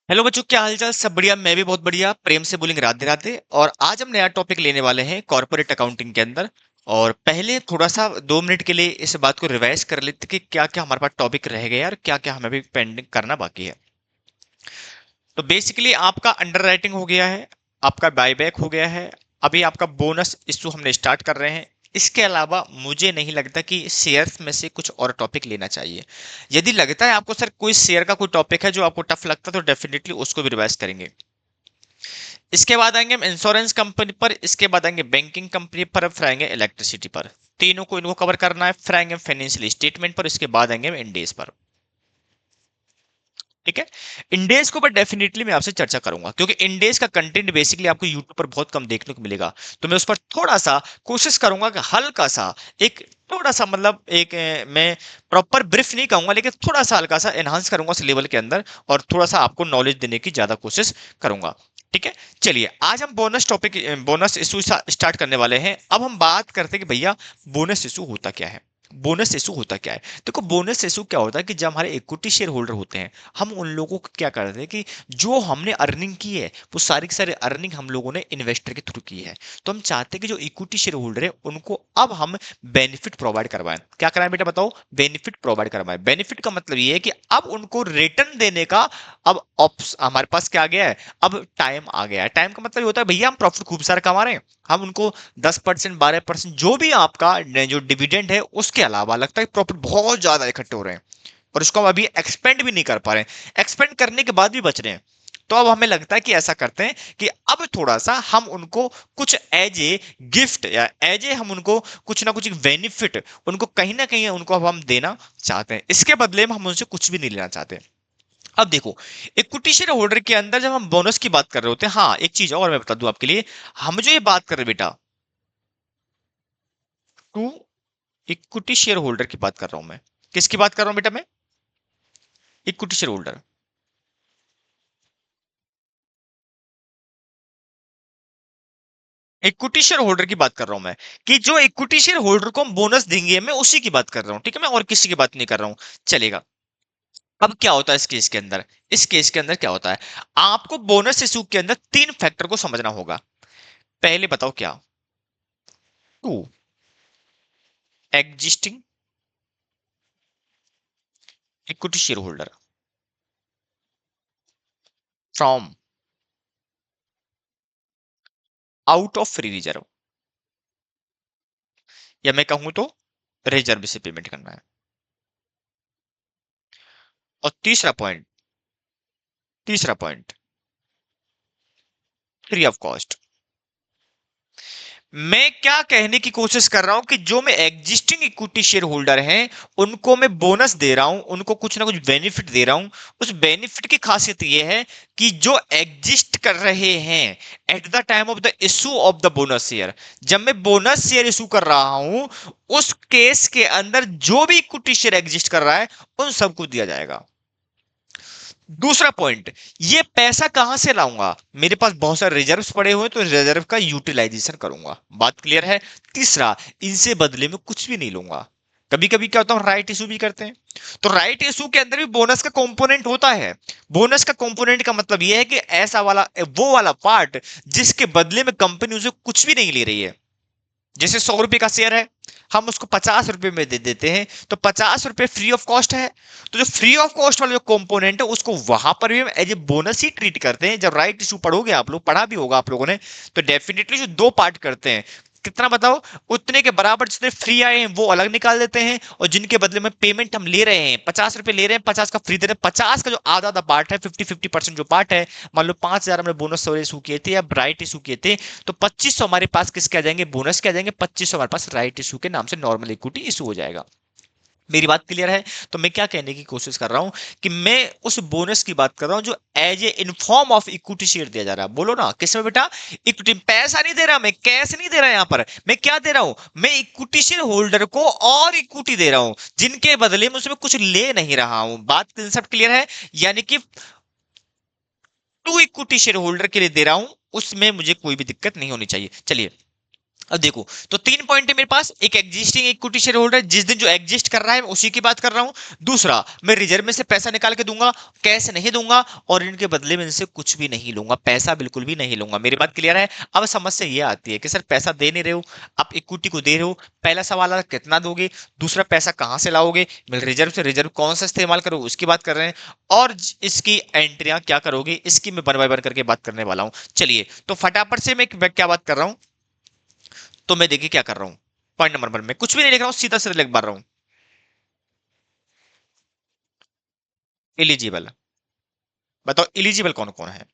Hello बच्चों, क्या हालचाल? सब बढ़िया? मैं भी बहुत बढ़िया। प्रेम से बोलेंगे राधे राधे। और आज हम नया टॉपिक लेने वाले हैं कॉर्पोरेट अकाउंटिंग के अंदर। और पहले थोड़ा सा 2 मिनट के लिए इस बात को रिवाइज कर लेते कि क्या क्या हमारे पास टॉपिक रह गए और क्या क्या हमें भी पेंडिंग करना बाकी है। तो बेसिकली आपका अंडर राइटिंग हो गया है, आपका बायबैक हो गया है, अभी आपका बोनस इशू हमने स्टार्ट कर रहे हैं। इसके अलावा मुझे नहीं लगता कि शेयर्स में से कुछ और टॉपिक लेना चाहिए। यदि लगता है आपको सर कोई शेयर का कोई टॉपिक है जो आपको टफ लगता है तो डेफिनेटली उसको भी रिवाइज करेंगे। इसके बाद आएंगे हम इंश्योरेंस कंपनी पर, इसके बाद आएंगे बैंकिंग कंपनी पर, फिर आएंगे इलेक्ट्रिसिटी पर। तीनों को इनको कवर करना है। फिर आएंगे फाइनेंशियल स्टेटमेंट पर, इसके बाद आएंगे हम इंडेस पर। ठीक है। इंडेस के ऊपर डेफिनेटली मैं आपसे चर्चा करूंगा क्योंकि इंडेस का कंटेंट बेसिकली आपको यूट्यूब पर बहुत कम देखने को मिलेगा। तो मैं उस पर थोड़ा सा कोशिश करूंगा कि हल्का सा एक थोड़ा सा मतलब एक मैं प्रॉपर ब्रीफ नहीं कहूंगा लेकिन थोड़ा सा हल्का सा एनहांस करूंगा उस लेवल के अंदर। और थोड़ा सा आपको नॉलेज देने की ज्यादा कोशिश करूंगा। ठीक है। चलिए आज हम bonus topic bonus issue start करने वाले हैं। अब हम बात करते हैं कि भैया बोनस इशू होता क्या है। बोनस इशू होता क्या है? देखो, बोनस इशू क्या होता है कि जब हमारे इक्विटी शेयर होल्डर होते हैं, हम उन लोगों को क्या करते हैं कि जो हमने अर्निंग की है वो सारी की सारी अर्निंग हम लोगों ने इन्वेस्टर के थ्रू की है। तो हम चाहते हैं कि जो इक्विटी शेयर होल्डर है उनको अब हम बेनिफिट प्रोवाइड करवाएं। क्या कराएं बेटा बताओ? बेनिफिट प्रोवाइड करवाएं। बेनिफिट का मतलब ये है कि अब उनको रिटर्न देने का अब हमारे पास क्या आ गया है, अब टाइम आ गया है। टाइम का मतलब ये होता है भैया हम प्रॉफिट खूब सारा कमा रहे हैं, हम उनको 10% 12% जो भी आपका जो डिविडेंड है उसके अलावा लगता है प्रॉफिट बहुत ज्यादा इकट्ठे हो रहे हैं और उसको हम अभी एक्सपेंड भी नहीं कर पा रहे हैं, एक्सपेंड करने के बाद भी बच रहे हैं। तो अब हमें लगता है कि ऐसा करते हैं कि अब थोड़ा सा हम उनको कुछ एज ए गिफ्ट या एज ए हम उनको कुछ ना कुछ बेनिफिट उनको कहीं ना कहीं उनको अब हम देना चाहते हैं। इसके बदले में हम उनसे कुछ भी नहीं लेना चाहते। अब देखो, इक्विटी शेयर होल्डर के अंदर जब हम बोनस की बात कर रहे होते हैं, हाँ एक चीज और मैं बता दूं आपके लिए। हम जो ये बात कर रहे हैं बेटा, टू इक्विटी शेयर होल्डर की बात कर रहा हूं मैं। किसकी बात कर रहा हूं बेटा मैं? Equity share holder. Equity share holder की बात कर रहा हूं मैं कि जो इक्विटी शेयर होल्डर को हम बोनस देंगे मैं उसी की बात कर रहा हूं। ठीक है, मैं और किसी की बात नहीं कर रहा हूं। चलेगा। अब क्या होता है इस केस के अंदर? इस केस के अंदर क्या होता है, आपको बोनस इशू के अंदर 3 फैक्टर को समझना होगा। पहले बताओ क्या? To existing equity share holder from out of free reserve, या मैं कहूं तो रिजर्व से पेमेंट करना है। और तीसरा पॉइंट फ्री ऑफ कॉस्ट। मैं क्या कहने की कोशिश कर रहा हूं कि जो मैं एग्जिस्टिंग इक्विटी शेयर होल्डर हैं उनको मैं बोनस दे रहा हूं, उनको कुछ ना कुछ बेनिफिट दे रहा हूं। उस बेनिफिट की खासियत यह है कि जो एग्जिस्ट कर रहे हैं at the time of the issue of the bonus share, जब मैं बोनस शेयर इशू कर रहा हूं उस केस के अंदर जो भी इक्विटी शेयर एग्जिस्ट कर रहा है उन सबको दिया जाएगा। दूसरा पॉइंट, ये पैसा कहां से लाऊंगा? मेरे पास बहुत सारे रिजर्व्स पड़े हुए हैं तो रिजर्व का यूटिलाइजेशन करूंगा। बात क्लियर है? तीसरा, इनसे बदले में कुछ भी नहीं लूंगा। कभी कभी क्या होता है, राइट इशू भी करते हैं। तो राइट इशू के अंदर भी बोनस का कंपोनेंट होता है। बोनस का कंपोनेंट का मतलब यह है कि ऐसा वाला वो वाला पार्ट जिसके बदले में कंपनी उसे कुछ भी नहीं ले रही है। जैसे 100 रुपए का शेयर है, हम उसको 50 रुपए में दे देते हैं तो 50 रुपए फ्री ऑफ कॉस्ट है। तो जो फ्री ऑफ कॉस्ट वाला जो कंपोनेंट है उसको वहां पर भी हम एज ए बोनस ही ट्रीट करते हैं। जब राइट इशू पढ़ोगे आप लोग, पढ़ा भी होगा आप लोगों ने, तो डेफिनेटली जो दो पार्ट करते हैं, कितना बताओ? उतने के बराबर जितने फ्री आए हैं वो अलग निकाल देते हैं और जिनके बदले में पेमेंट हम ले रहे हैं 50 रुपए ले रहे हैं, 50 का फ्री दे रहे हैं। 50 का जो आधा आधा पार्ट है, 50-50% जो पार्ट है, मान लो 5,000 हमने बोनस इशू किए थे या राइट इशू किए थे, तो 2500 हमारे पास किसके आ जाएंगे? बोनस के आ जाएंगे। 2500 हमारे पास राइट इशू के नाम से नॉर्मल इक्विटी इशू हो जाएगा। मेरी बात क्लियर है? तो मैं क्या कहने की कोशिश कर रहा हूं कि मैं उस बोनस की बात कर रहा हूं जो as a in form of equity share दिया जा रहा है। बोलो ना किसमें बेटा? इक्विटी। पैसा नहीं दे रहा मैं, कैश नहीं दे रहा यहां पर। मैं क्या दे रहा हूं? मैं इक्विटी शेयर होल्डर को और इक्विटी दे रहा हूं जिनके बदले में उसमें कुछ ले नहीं रहा हूं। बात कंसेप्ट क्लियर है? यानी कि टू इक्विटी शेयर होल्डर के लिए दे रहा हूं, उसमें मुझे कोई भी दिक्कत नहीं होनी चाहिए। चलिए अब देखो, तो 3 पॉइंट है मेरे पास। एक एग्जिस्टिंग इक्विटी शेयर होल्डर, जिस दिन जो एग्जिस्ट कर रहा है मैं उसी की बात कर रहा हूं। दूसरा, मैं रिजर्व में से पैसा निकाल के दूंगा, कैश नहीं दूंगा, और इनके बदले में इनसे कुछ भी नहीं लूंगा, पैसा बिल्कुल भी नहीं लूंगा। मेरी बात क्लियर है? अब समस्या ये आती है कि सर पैसा दे नहीं रहे हो, आप इक्विटी को दे रहे हो। पहला सवाल आता है कितना दोगे, दूसरा पैसा कहां से लाओगे, रिजर्व से रिजर्व कौन सा इस्तेमाल करोगे उसकी बात कर रहे हैं, और इसकी एंट्रियां क्या करोगे, इसकी मैं वन बाय वन करके बात करने वाला हूं। चलिए, तो फटाफट से मैं क्या बात कर रहा हूं, तो मैं देखिए क्या कर रहा हूँ। पॉइंट नंबर 1 में कुछ भी नहीं लिख रहा हूँ, सीधा सीधा लिख पा रहा हूँ। एलिजिबल, बताओ एलिजिबल कौन कौन है?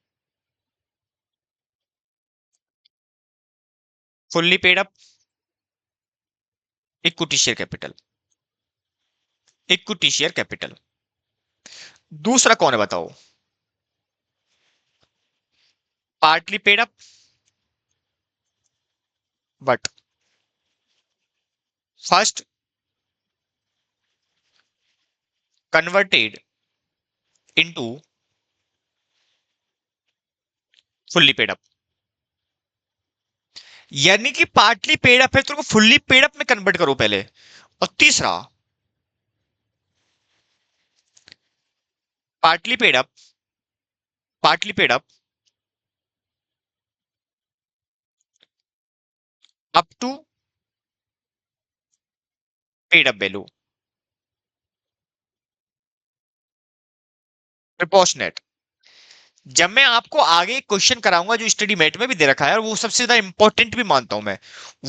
Fully paid up, equity share capital, equity share capital. दूसरा कौन है बताओ? Partly paid up but first converted into fully paid up. यानी कि पार्टली पेड अप है तो फुल्ली पेड अप में कन्वर्ट करो पहले। और तीसरा, partly paid up, partly paid up up to paid up value, proportionate. जब मैं आपको आगे क्वेश्चन कराऊंगा जो स्टडी मेट में भी दे रखा है, और वो सबसे ज्यादा इंपॉर्टेंट भी मानता हूं मैं,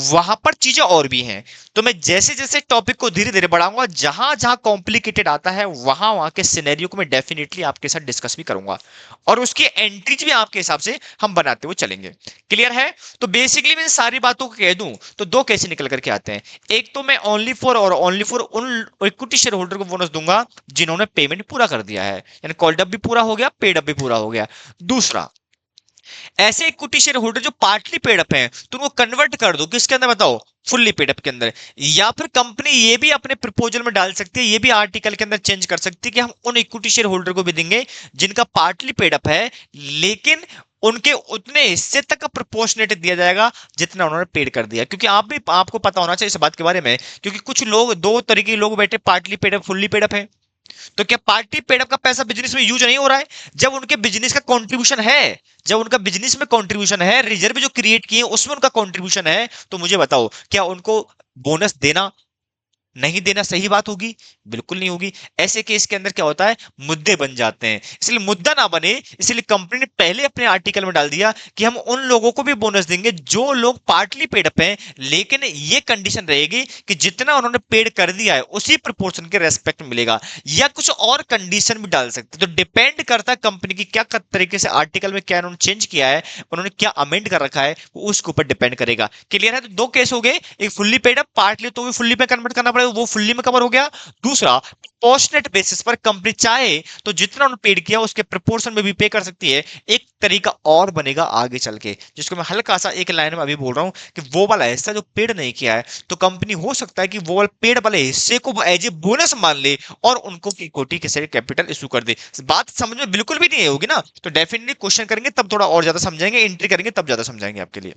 वहां पर चीजें और भी हैं। तो मैं जैसे जैसे टॉपिक को धीरे धीरे बढ़ाऊंगा, जहां जहां कॉम्प्लिकेटेड आता है वहां वहां के सिनेरियो को मैं डेफिनेटली आपके साथ डिस्कस भी करूंगा, और उसकी एंट्रीज भी आपके हिसाब से हम बनाते हुए चलेंगे। क्लियर है? तो बेसिकली मैं इन सारी बातों को कह दूं तो दो कैसे निकल करके आते हैं। एक तो मैं ओनली फॉर उन इक्विटी शेयर होल्डर को बोनस दूंगा जिन्होंने पेमेंट पूरा कर दिया है, यानी कॉल्ड अप भी पूरा हो गया, पेड अप भी पूरा हो गया। दूसरा, ऐसे इक्विटी शेयर होल्डर जो पार्टली पेड अप हैं तो उनको कन्वर्ट कर दो किसके अंदर बताओ? फुल्ली पेड अप के अंदर। या फिर कंपनी ये भी अपने प्रपोजल में डाल सकती है, ये भी आर्टिकल के अंदर चेंज कर सकती है कि हम उन इक्विटी शेयर होल्डर को भी देंगे जिनका पार्टली पेड अप है, लेकिन उनके उतने हिस्से तक का प्रोपोर्शनेट दिया जाएगा जितना उन्होंने पेड कर दिया। क्योंकि आपको पता होना चाहिए इस बात के बारे में, क्योंकि कुछ लोग, दो तरीके के लोग बैठे, partly paid up, fully paid up है। तो क्या पार्टी पेडअप का पैसा बिजनेस में यूज नहीं हो रहा है? जब उनके बिजनेस का कंट्रीब्यूशन है, जब उनका बिजनेस में कंट्रीब्यूशन है, रिजर्व जो क्रिएट किए उसमें उनका कंट्रीब्यूशन है, तो मुझे बताओ क्या उनको बोनस देना, नहीं देना सही बात होगी? बिल्कुल नहीं होगी। ऐसे केस के अंदर क्या होता है, मुद्दे बन जाते हैं। इसलिए मुद्दा ना बने, इसलिए कंपनी ने पहले अपने आर्टिकल में डाल दिया कि हम उन लोगों को भी बोनस देंगे जो लोग पार्टली पेड अप हैं, लेकिन ये कंडीशन रहेगी कि जितना उन्होंने पेड कर दिया है उसी प्रोपोर्शन के रेस्पेक्ट मिलेगा। या कुछ और कंडीशन भी डाल सकते, तो डिपेंड करता है कंपनी की क्या तरीके से आर्टिकल में क्या उन्होंने चेंज किया है, उन्होंने क्या अमेंड कर रखा है, वो उसके ऊपर डिपेंड करेगा। क्लियर है? तो दो केस हो गए, एक फुल्ली पेड अप, पार्टली तो भी फुल्ली में कन्वर्ट करना पड़ेगा, वो फुल्ली में कवर हो गया। दूसरा, प्रोपोर्शनेट बेसिस पर कंपनी चाहे तो जितना उन्होंने पेड किया उसके प्रोपोर्शन में भी पे कर सकती है। एक तरीका और बनेगा आगे चल के, जिसको मैं हल्का सा एक लाइन में अभी बोल रहा हूं कि वो वाला हिस्सा जो पेड नहीं किया है, तो कंपनी हो सकता है कि वो वाला पेड वाले हिस्से को एज ए बोनस मान ले और उनको इक्विटी के शेयर कैपिटल इशू कर दे। बात समझ में बिल्कुल भी नहीं होगी ना, तो डेफिनेटली क्वेश्चन करेंगे तब थोड़ा और ज्यादा समझाएंगे, एंट्री करेंगे तब ज्यादा समझाएंगे आपके लिए।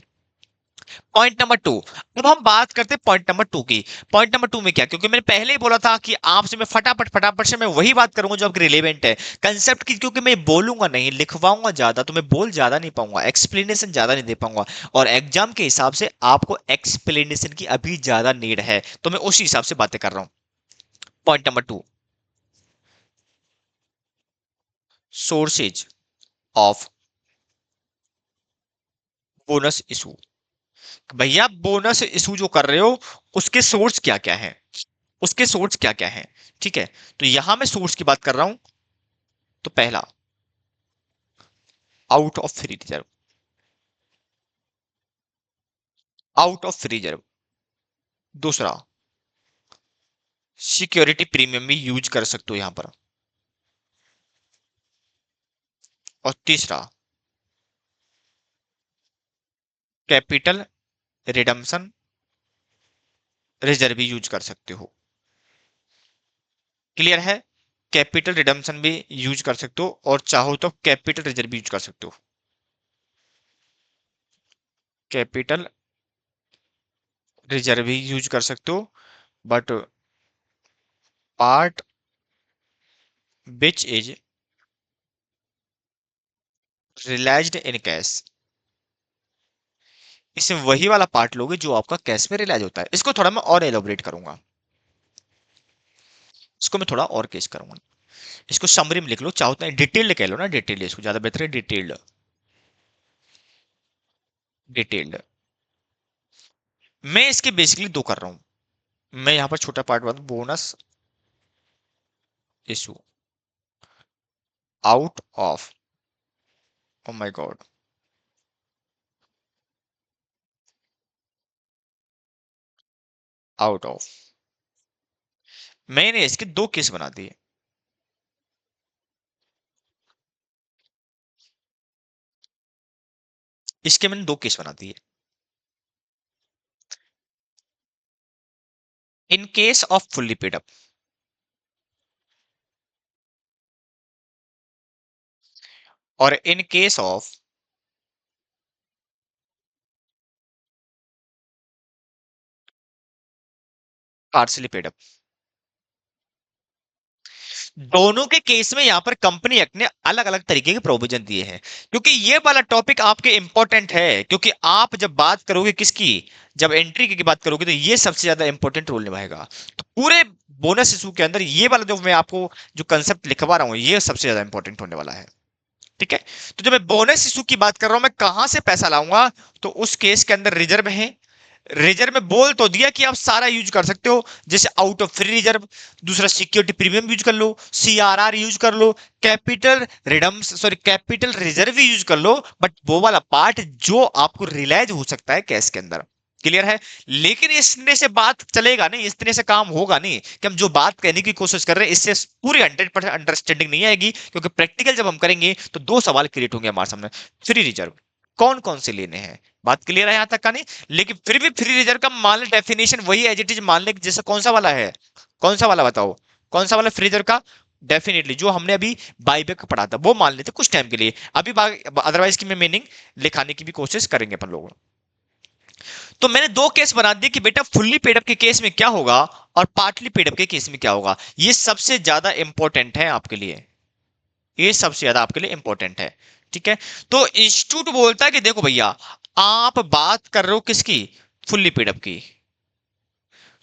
Point number 2। अब हम बात करते हैं पॉइंट नंबर 2 की। पॉइंट नंबर 2 में क्या, क्योंकि मैंने पहले ही बोला था कि आपसे मैं फटाफट फटाफट से मैं वही बात करूंगा जो आपके रिलेवेंट है कंसेप्ट की, क्योंकि मैं बोलूंगा नहीं, लिखवाऊंगा ज्यादा, तो मैं बोल ज्यादा नहीं पाऊंगा, एक्सप्लेनेशन ज्यादा नहीं दे पाऊंगा, और एग्जाम के हिसाब से आपको एक्सप्लेनेशन की अभी ज्यादा नीड है, तो मैं उसी हिसाब से बातें कर रहा हूं। Point number 2, sources of bonus issue. भैया बोनस इशू जो कर रहे हो उसके सोर्स क्या क्या है, उसके सोर्स क्या क्या है? ठीक है, तो यहां मैं सोर्स की बात कर रहा हूं। तो पहला, out of free reserve, out of free reserve. दूसरा, सिक्योरिटी प्रीमियम भी यूज कर सकते हो यहां पर। और तीसरा, कैपिटल रिडम्पशन रिजर्व भी यूज कर सकते हो। क्लियर है? कैपिटल रिडम्पशन भी यूज कर सकते हो, और चाहो तो कैपिटल रिजर्व भी यूज कर सकते हो। कैपिटल रिजर्व भी यूज कर सकते हो, but part which is realised in cash, इसमें वही वाला पार्ट लोगे जो आपका कैश में रिलाइज होता है। इसको थोड़ा मैं और एलोबरेट करूंगा, इसको मैं थोड़ा और केस करूंगा। इसको समरी में लिख लो, चाहो तो डिटेल्ड कह लो ना, डिटेल्ड इसको ज्यादा बेहतर है, डिटेल्ड। डिटेल्ड मैं इसके बेसिकली दो कर रहा हूं। मैं यहां पर छोटा पार्ट बता, bonus issue out of, oh my God, out of, मैंने इसके दो केस बना दिए। इसके मैंने दो केस बना दिए। In case of fully paid up और in case of partly paid up, दोनों के केस में यहां पर कंपनी एक्ट ने अलग अलग तरीके के प्रोविजन दिए हैं, क्योंकि ये वाला टॉपिक आपके इंपॉर्टेंट है, क्योंकि आप जब बात करोगे किसकी, जब एंट्री की बात करोगे तो ये सबसे ज्यादा इंपॉर्टेंट रोल निभाएगा। तो पूरे बोनस इशू के अंदर ये वाला जो मैं आपको जो कंसेप्ट लिखवा रहा हूं ये सबसे ज्यादा इंपॉर्टेंट होने वाला है। ठीक है, तो जब मैं बोनस इशू की बात कर रहा हूं, मैं कहां से पैसा लाऊंगा, तो उस केस के अंदर रिजर्व है। रिजर्व में बोल तो दिया कि आप सारा यूज कर सकते हो, जैसे आउट ऑफ फ्री रिजर्व, दूसरा सिक्योरिटी प्रीमियम यूज कर लो, सीआरआर यूज कर लो, कैपिटल रिडम्स सॉरी कैपिटल रिजर्व भी यूज कर लो, बट वो वाला पार्ट जो आपको रिलाइज हो सकता है कैश के अंदर। क्लियर है? लेकिन इस तरह से बात चलेगा नहीं, इस तरह से काम होगा नहीं कि हम जो बात कहने की कोशिश कर रहे हैं इससे पूरी 100% अंडरस्टैंडिंग नहीं आएगी, क्योंकि प्रैक्टिकल जब हम करेंगे तो दो सवाल क्रिएट होंगे हमारे सामने। फ्री रिजर्व कौन कौन से लेने हैं, बात क्लियर है यहां तक का? नहीं, लेकिन फिर भी फ्री रिजर्व का मान ले डेफिनेशन वही एज इट इज मान ले, जैसे कौन सा वाला है, कौन सा वाला बताओ, कौन सा वाला फ्री रिजर्व का? डेफिनेटली जो हमने अभी बाईबैक पढ़ा था वो मान लेते कुछ टाइम के लिए, अभी अदरवाइज की मैं मीनिंग लिखाने की भी कोशिश करेंगे अपन लोग। तो मैंने दो केस बना दिए कि बेटा फुल्ली पेडअप के केस में क्या होगा और पार्टली पेडअप के केस में क्या होगा। ये सबसे ज्यादा इंपॉर्टेंट है आपके लिए, ये सबसे ज्यादा आपके लिए इंपॉर्टेंट है। ठीक है, तो इंस्टीट्यूट बोलता है कि देखो भैया, आप बात कर रहे हो किसकी, फुल्ली पेडअप की,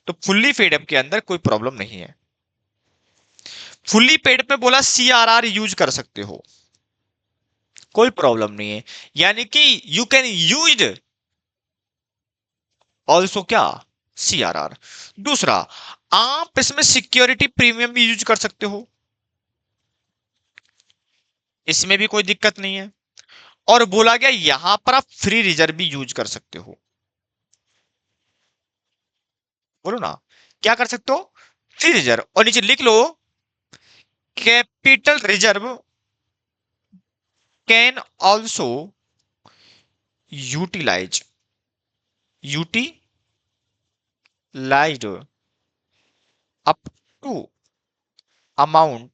तो फुल्ली पेडअप के अंदर कोई प्रॉब्लम नहीं है। फुल्ली पेडअप में बोला सीआरआर यूज कर सकते हो, कोई प्रॉब्लम नहीं है, यानी कि यू कैन यूज ऑल्सो क्या, सीआरआर। दूसरा, आप इसमें सिक्योरिटी प्रीमियम भी यूज कर सकते हो, इसमें भी कोई दिक्कत नहीं है। और बोला गया यहां पर आप फ्री रिजर्व भी यूज कर सकते हो, बोलो ना, क्या कर सकते हो, फ्री रिजर्व, और नीचे लिख लो capital reserve can also utilise, utilised up to amount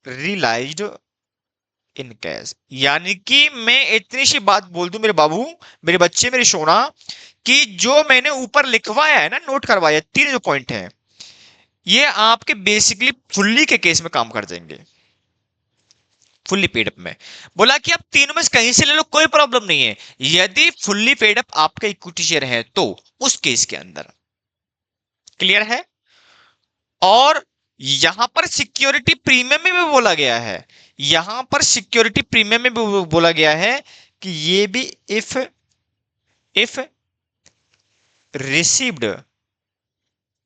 realised in cash. यानी कि मैं इतनी सी बात बोल दूं मेरे बाबू, मेरे बच्चे, मेरे सोना, कि जो मैंने ऊपर लिखवाया है ना, नोट करवाया, तीन जो पॉइंट हैं, ये आपके बेसिकली फुल्ली के केस में काम कर जाएंगे। फुल्ली पेड अप में बोला कि आप तीनों में से कहीं से ले लो, कोई प्रॉब्लम नहीं है, यदि फुल्ली पेड अप आपका इक्विटी शेयर है तो उस केस के अंदर। क्लियर है? और यहां पर सिक्योरिटी प्रीमियम में भी बोला गया है, यहां पर सिक्योरिटी प्रीमियम में भी बोला गया है कि ये भी if received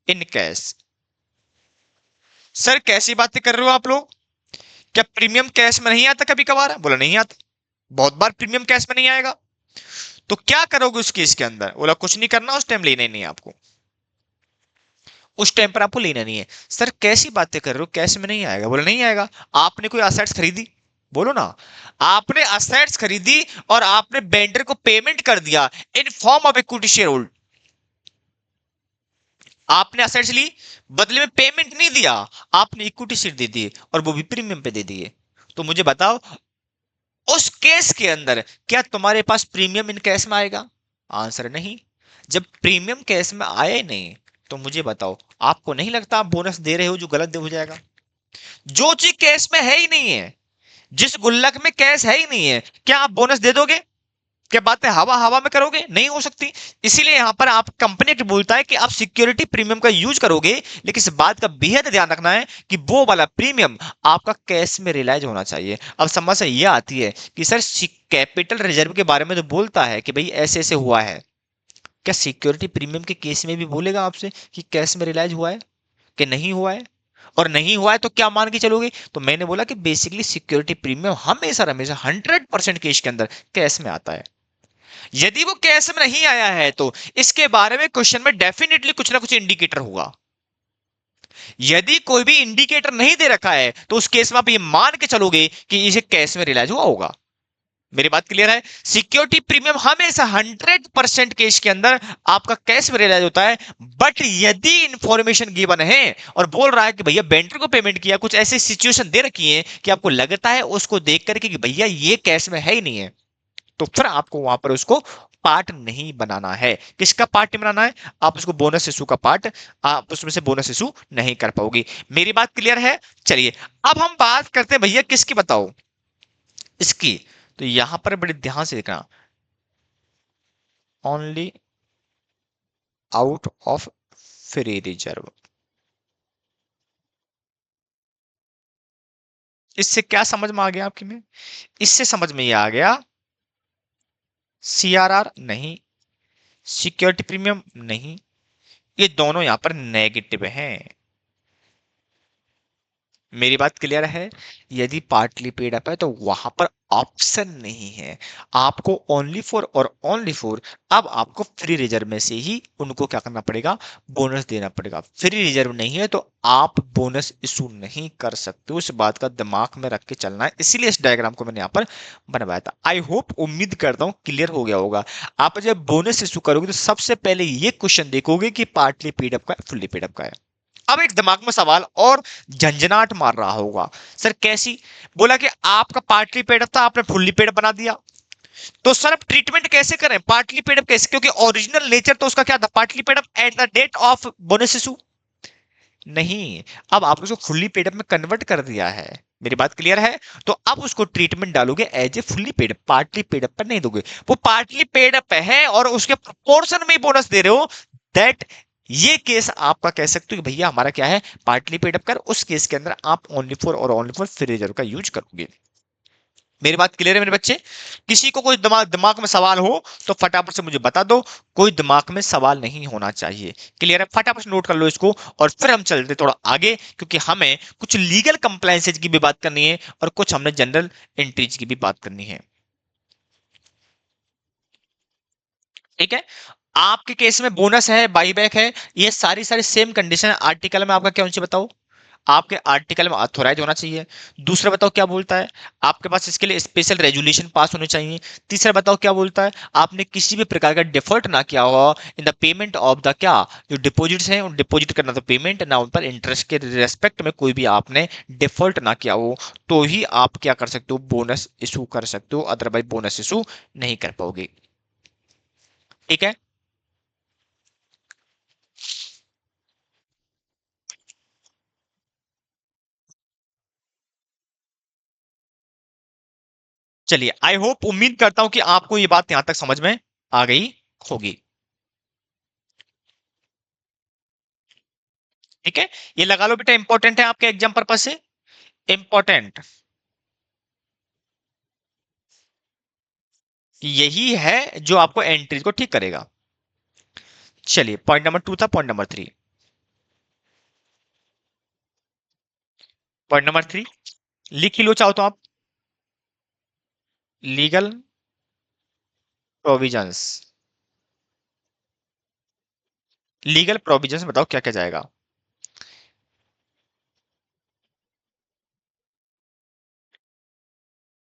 in cash. Sir कैसी बातें कर रहे हो आप लोग, क्या प्रीमियम कैश में नहीं आता कभी कभार? बोला नहीं आता, बहुत बार प्रीमियम कैश में नहीं आएगा। तो क्या करोगे उस केस के अंदर? बोला कुछ नहीं करना, उस टाइम लेना ही नहीं है आपको, उस टाइम पर आपको लेना नहीं है। सर कैसी बातें कर रहे हो, कैश में नहीं आएगा? बोला नहीं आएगा। आपने कोई असेट्स खरीदी, बोलो ना, आपने असेट्स खरीदी और आपने वेंडर को पेमेंट कर दिया इन form of equity share hold, आपने असेट्स ली, बदले में पेमेंट नहीं दिया, आपने इक्विटी शेयर दे दिए और वो भी प्रीमियम पे दे दिए। तो मुझे बताओ उस केस के अंदर क्या तुम्हारे पास प्रीमियम इन कैश में आएगा? आंसर नहीं। जब प्रीमियम कैश में आया ही नहीं, तो मुझे बताओ, आपको नहीं लगता आप बोनस दे रहे हो जो गलत हो जाएगा? जो चीज कैश में है ही नहीं है, जिस गुल्लक में कैश है ही नहीं है, क्या आप बोनस दे दोगे? क्या बात है हवा हवा में करोगे? नहीं हो सकती। इसीलिए यहां पर आप कंपनी एक्ट बोलता है कि आप सिक्योरिटी प्रीमियम का यूज करोगे, लेकिन इस बात का बेहद ध्यान रखना है कि वो वाला प्रीमियम आपका कैश में रियलाइज होना चाहिए। अब समस्या यह आती है कि सर कैपिटल रिजर्व के बारे में तो बोलता है कि भाई ऐसे ऐसे हुआ है, क्या सिक्योरिटी प्रीमियम के केस में भी बोलेगा आपसे कि कैश में रियलाइज हुआ है कि नहीं हुआ है? और नहीं हुआ है तो क्या मान के चलोगे? तो मैंने बोला कि बेसिकली सिक्योरिटी प्रीमियम हमेशा हमेशा 100% केस के अंदर कैश में आता है। यदि वो कैश में नहीं आया है तो इसके बारे में क्वेश्चन में डेफिनेटली कुछ ना कुछ इंडिकेटर होगा। यदि कोई भी इंडिकेटर नहीं दे रखा है तो उस केस में आप ये मान के चलोगे कि इसे कैश में रियलाइज हुआ होगा। मेरी बात क्लियर है? सिक्योरिटी प्रीमियम हमेशा 100% केस के अंदर आपका कैश में रियलाइज होता है। बट यदि इंफॉर्मेशन गिवन है और बोल रहा है कि भैया बेंटर को पेमेंट किया, कुछ ऐसी सिचुएशन दे रखी है कि आपको लगता है उसको देख करके कि भैया ये कैश में है ही नहीं है, तो फिर आपको वहां पर उसको पार्ट नहीं बनाना है। किसका पार्ट नहीं बनाना है? आप उसको बोनस इशू का पार्ट, आप उसमें से बोनस इशू नहीं कर पाओगे। मेरी बात क्लियर है? चलिए, अब हम बात करते हैं भैया किसकी, बताओ इसकी। तो यहां पर बड़े ध्यान से देखना, only out of free reserve. इससे क्या समझ में आ गया आपकी में? इससे समझ में ये आ गया, सीआरआर नहीं, सिक्योरिटी प्रीमियम नहीं, ये दोनों यहां पर नेगेटिव हैं। मेरी बात क्लियर है? यदि पार्टली पेड अप है तो वहां पर ऑप्शन नहीं है, आपको ओनली फॉर और ओनली फॉर अब आपको फ्री रिजर्व में से ही उनको क्या करना पड़ेगा, बोनस देना पड़ेगा। फ्री रिजर्व नहीं है तो आप बोनस इशू नहीं कर सकते, उस बात का दिमाग में रख के चलना है। इसीलिए इस डायग्राम को मैंने यहाँ पर बनवाया था। आई होप, उम्मीद करता हूँ क्लियर हो गया होगा। आप जब बोनस इशू करोगे तो सबसे पहले ये क्वेश्चन देखोगे कि पार्टली पेड अप का फुल्ली पेड अप का है। अब एक दिमाग में सवाल और झंझनाट मार रहा होगा, सर कैसी? बोला कि आपका पार्टली पेड था, आपने फुल्ली पेड बना दिया, तो सर अब ट्रीटमेंट कैसे करें पार्टली पेड कैसे? क्योंकि ओरिजिनल नेचर तो उसका क्या था, partly paid at the date of bonus issue. नहीं, अब आपने उसको फुल्ली पेड में कन्वर्ट कर दिया है। मेरी बात क्लियर है? तो अब उसको ट्रीटमेंट डालोगे as a fully paid, partly paid पर नहीं दोगे। वो पार्टली पेड अप है और उसके प्रोपोर्शन में बोनस दे रहे हो, दैट ये केस आपका कह सकते हो कि भैया हमारा क्या है, पार्टली पेड अप कर। उस केस के अंदर आप ओनली फॉर और ओनली फॉर फ्री रिजर्व का यूज करोगे। मेरी बात क्लियर है मेरे बच्चे? किसी को कोई दिमाग दिमाग में सवाल हो तो फटाफट से मुझे बता दो, कोई दिमाग में सवाल नहीं होना चाहिए। क्लियर है? फटाफट से नोट कर लो इसको और फिर हम चलते थोड़ा आगे, क्योंकि हमें कुछ लीगल कंप्लायंसेज की भी बात करनी है और कुछ हमने जनरल एंट्रीज की भी बात करनी है। ठीक है? आपके केस में बोनस है, बाईबैक है, ये सारी सारी सेम कंडीशन है। आर्टिकल में आपका क्या होना चाहिए बताओ? आपके आर्टिकल में ऑथोराइज होना चाहिए। दूसरा बताओ क्या बोलता है, आपके पास इसके लिए स्पेशल रेजुलेशन पास होने चाहिए। तीसरा बताओ क्या बोलता है, आपने किसी भी प्रकार का डिफॉल्ट ना किया हो in the payment of the क्या, जो डिपॉजिट्स हैं उन डिपॉजिट करना, तो पेमेंट ना, उन पर इंटरेस्ट के रेस्पेक्ट में कोई भी आपने डिफॉल्ट ना किया हो, तो ही आप क्या कर सकते हो, बोनस इशू कर सकते हो, अदरवाइज बोनस इशू नहीं कर पाओगे। ठीक है? चलिए, आई होप, उम्मीद करता हूं कि आपको ये बात यहां तक समझ में आ गई होगी। ठीक है? ये लगा लो बेटा, इंपॉर्टेंट है आपके एग्जाम पर्पज से, इंपॉर्टेंट। यही है जो आपको एंट्रीज को ठीक करेगा। चलिए, पॉइंट नंबर 2 था, पॉइंट नंबर 3। पॉइंट नंबर 3 लिख ही लो चाहो तो आप, लीगल प्रोविजंस। लीगल प्रोविजंस बताओ क्या क्या जाएगा?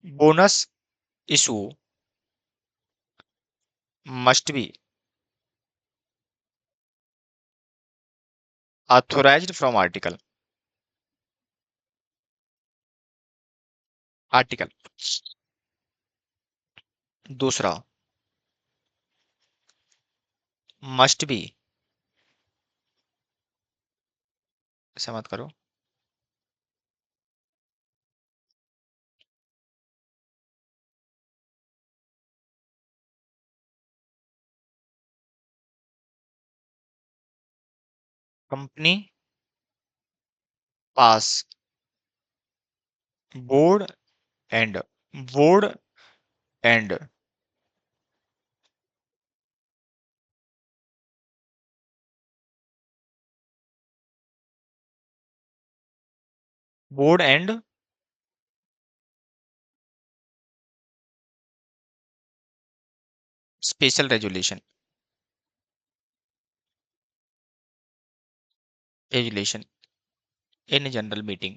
Bonus issue must be authorised from article, article. दूसरा, मस्ट बी। ऐसा मत करो। Company pass board and board and board and special resolution resolution in general meeting.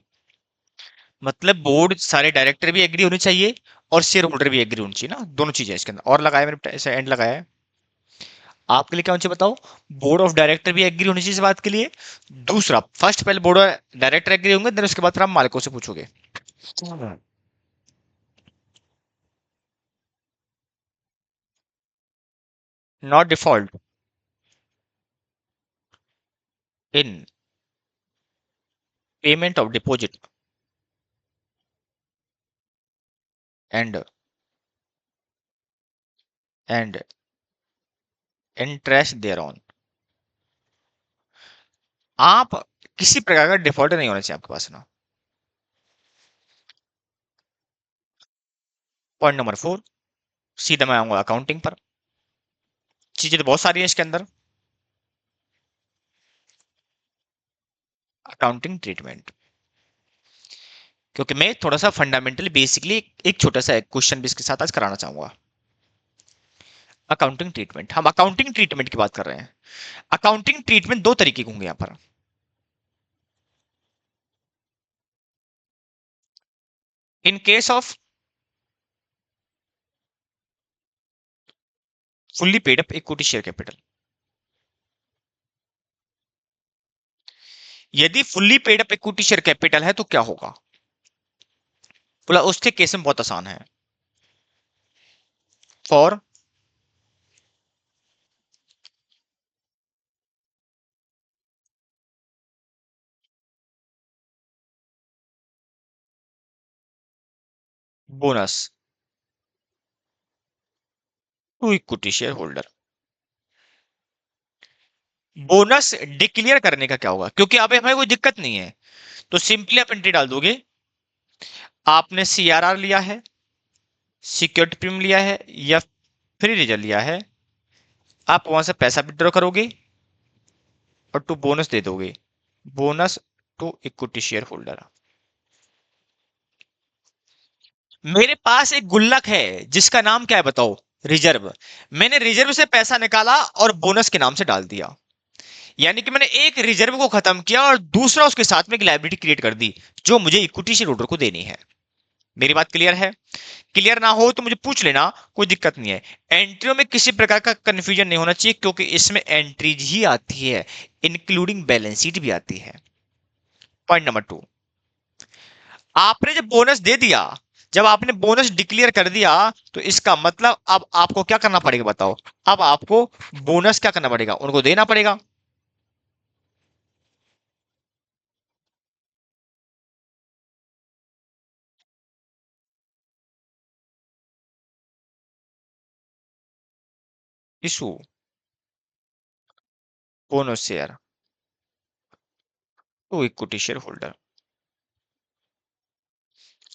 मतलब बोर्ड सारे डायरेक्टर भी एग्री होने चाहिए और शेयर होल्डर भी एग्री होनी चाहिए ना, दोनों चीजें इसके अंदर। और लगाया मैंने ऐसे एंड लगाया है। आपके लिए क्या होना चाहिए बताओ? बोर्ड ऑफ डायरेक्टर भी एग्री होनी चाहिए इस बात के लिए। दूसरा, फर्स्ट पहले बोर्ड डायरेक्टर एग्री होंगे, देन उसके बाद फिर आप मालिकों से पूछोगे। Not default in payment of deposit and and interest thereon. आप किसी प्रकार का डिफॉल्ट नहीं होना चाहिए आपके पास ना। पॉइंट नंबर 4, सीधा मैं आऊंगा अकाउंटिंग पर। चीजें तो बहुत सारी है इसके अंदर। अकाउंटिंग ट्रीटमेंट, क्योंकि मैं थोड़ा सा फंडामेंटली बेसिकली एक छोटा सा क्वेश्चन भी इसके साथ आज कराना चाहूंगा। अकाउंटिंग ट्रीटमेंट, हम अकाउंटिंग ट्रीटमेंट की बात कर रहे हैं। अकाउंटिंग ट्रीटमेंट दो तरीके के होंगे यहाँ पर। In case of fully paid up equity share capital, यदि fully paid up equity share capital है तो क्या होगा? बोला उसके केस में बहुत आसान है। For bonus to equity share holder. Bonus declare करने का क्या होगा? क्योंकि अब हमें कोई दिक्कत नहीं है, तो सिंपली आप एंट्री डाल दोगे। आपने सीआरआर लिया है, सिक्योरिटी प्रीमियम लिया है, या फ्री रिजर्व लिया है, आप वहां से पैसा विड्रॉ करोगे और टू बोनस दे दोगे। Bonus to equity share holder. मेरे पास एक गुल्लक है जिसका नाम क्या है बताओ? रिजर्व। मैंने रिजर्व से पैसा निकाला और बोनस के नाम से डाल दिया। यानी कि मैंने एक रिजर्व को खत्म किया और दूसरा उसके साथ में एक लायबिलिटी क्रिएट कर दी, जो मुझे इक्विटी शेयर होल्डर को देनी है। मेरी बात क्लियर है? क्लियर ना हो तो मुझे पूछ लेना, कोई दिक्कत नहीं है। एंट्रियों में किसी प्रकार का कंफ्यूजन नहीं होना चाहिए, क्योंकि इसमें एंट्रीज ही आती है, इंक्लूडिंग बैलेंस शीट भी आती है। पॉइंट नंबर 2, आपने जब बोनस दे दिया, जब आपने बोनस डिक्लेयर कर दिया, तो इसका मतलब अब आपको क्या करना पड़ेगा बताओ? अब आपको बोनस क्या करना पड़ेगा? उनको देना पड़ेगा। Issue bonus share to equity share holder.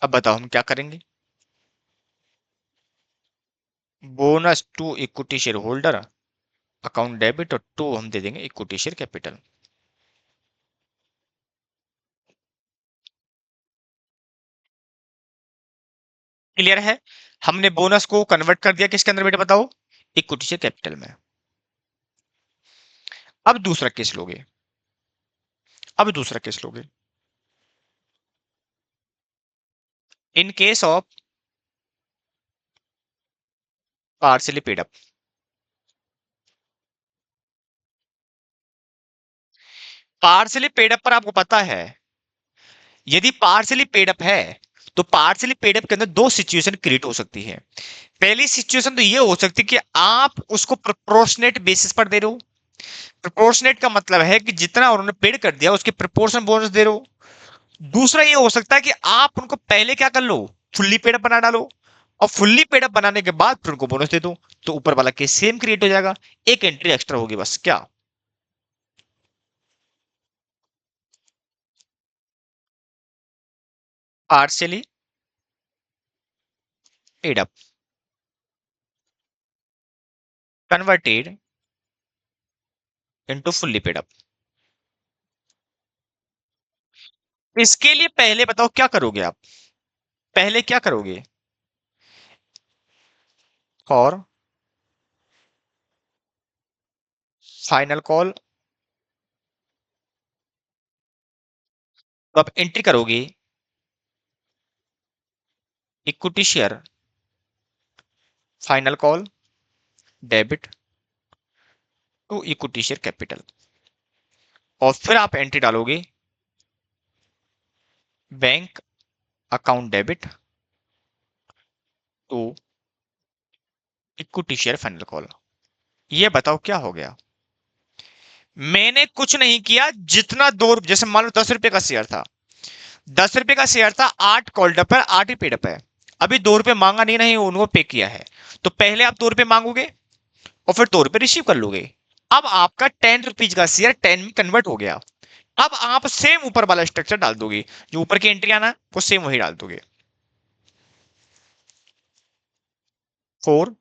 अब बताओ हम क्या करेंगे? Bonus to equity share holder, account debit, और टू हम दे देंगे इक्विटी शेयर कैपिटल। क्लियर है? हमने बोनस को कन्वर्ट कर दिया किसके अंदर बेटा बताओ? इक्विटी शेयर कैपिटल में। अब दूसरा केस लोगे। अब दूसरा केस लोगे। In case of partly paid up. Partly paid up पर आपको पता है, यदि पार्सली पेड अप है तो पार्शियली पेड अप के अंदर दो सिचुएशन क्रिएट हो सकती है। पहली सिचुएशन तो ये हो सकती है कि आप उसको प्रोपोर्शनेट बेसिस पर दे रहे हो। प्रोपोर्शनेट का मतलब है कि जितना उन्होंने पेड कर दिया उसके प्रोपोर्शन बोनस दे रहे हो। दूसरा ये हो सकता है कि आप उनको पहले क्या कर लो, फुल्ली पेड अप बना डालो, और फुल्ली पेड अप बनाने के बाद फिर उनको बोनस दे दो, तो ऊपर वाला केस सेम क्रिएट हो जाएगा, एक एंट्री एक्स्ट्रा होगी बस। क्या? Partially paid up converted into fully paid up. इसके लिए पहले बताओ क्या करोगे आप? पहले क्या करोगे? फॉर फाइनल कॉल, तो आप एंट्री करोगे equity share final call debit to equity share capital, और फिर आप एंट्री डालोगे bank account debit to equity share final call. ये बताओ क्या हो गया? मैंने कुछ नहीं किया, जितना दो, जैसे मान लो 10 रुपए का शेयर था, 10 रुपए का शेयर था, 8 कॉल्ड अप है, 8 ही पेड अप है। अभी 2 रुपए मांगा नहीं, नहीं उनको पे किया है, तो पहले आप 2 रुपए मांगोगे और फिर 2 रुपए रिसीव कर लोगे। अब आपका 10 रुपीज का शेयर 10 में कन्वर्ट हो गया। अब आप सेम ऊपर वाला स्ट्रक्चर डाल दोगे, जो ऊपर की एंट्री आना वो सेम वही डाल दोगे। फोर